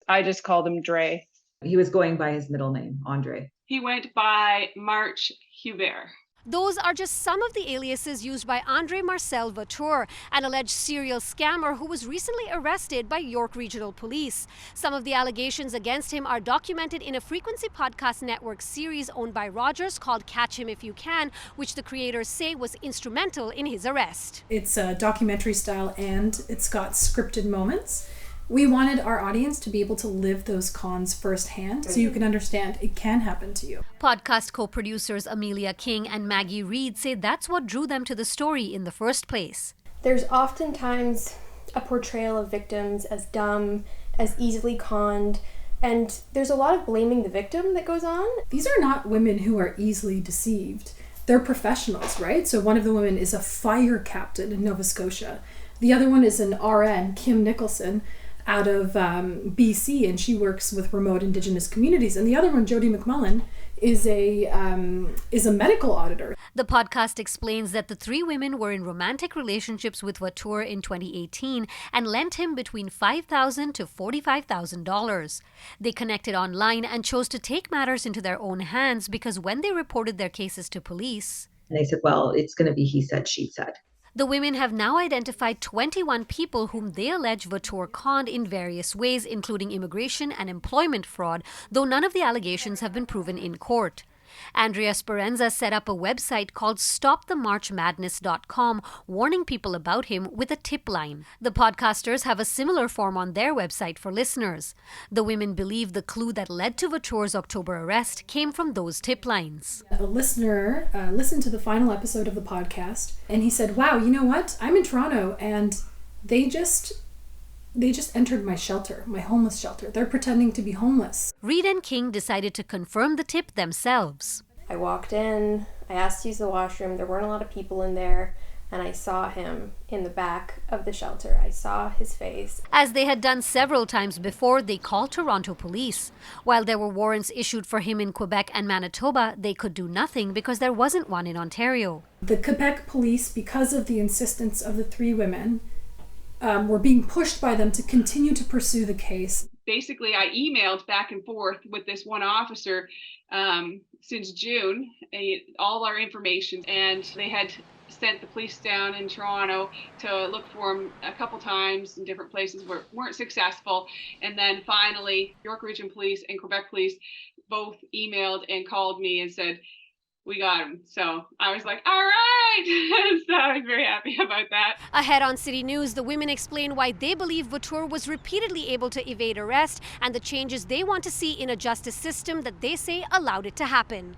I just called him Dre. He was going by his middle name, Andre. He went by March Hubert. Those are just some of the aliases used by Andre Marcel Vautour, an alleged serial scammer who was recently arrested by York Regional Police. Some of the allegations against him are documented in a Frequency Podcast Network series owned by Rogers called Catch Him If You Can, which the creators say was instrumental in his arrest. It's a documentary style and it's got scripted moments. We wanted our audience to be able to live those cons firsthand so you can understand it can happen to you. Podcast co-producers Amelia King and Maggie Reed say that's what drew them to the story in the first place. There's oftentimes a portrayal of victims as dumb, as easily conned, and there's a lot of blaming the victim that goes on. These are not women who are easily deceived. They're professionals, right? So one of the women is a fire captain in Nova Scotia. The other one is an RN, Kim Nicholson, out of BC, and she works with remote Indigenous communities. And the other one, Jody McMullen, is a medical auditor. The podcast explains that the three women were in romantic relationships with Vautour in 2018 and lent him between $5,000 to $45,000. They connected online and chose to take matters into their own hands because when they reported their cases to police, And they said, well, it's going to be he said, she said. the women have now identified 21 people whom they allege Vautour conned in various ways, including immigration and employment fraud, though none of the allegations have been proven in court. Andrea Speranza set up a website called StopTheMarchMadness.com, warning people about him with a tip line. The podcasters have a similar form on their website for listeners. The women believe the clue that led to Vautour's October arrest came from those tip lines. A listener listened to the final episode of the podcast, and he said, wow, you know what? I'm in Toronto, and they just entered my shelter, my homeless shelter. They're pretending to be homeless. Reed and King decided to confirm the tip themselves. I walked in, I asked to use the washroom, there weren't a lot of people in there, and I saw him in the back of the shelter. I saw his face. As they had done several times before, they called Toronto police. While there were warrants issued for him in Quebec and Manitoba, they could do nothing because there wasn't one in Ontario. The Quebec police, because of the insistence of the three women, were being pushed by them to continue to pursue the case. Basically, I emailed back and forth with this one officer since June, all our information, and they had sent the police down in Toronto to look for him a couple times in different places, weren't successful. And then finally, York Region Police and Quebec Police both emailed and called me and said, we got him. So I was like, all right. So I was very happy about that. Ahead on City News, the women explain why they believe Vautour was repeatedly able to evade arrest and the changes they want to see in a justice system that they say allowed it to happen.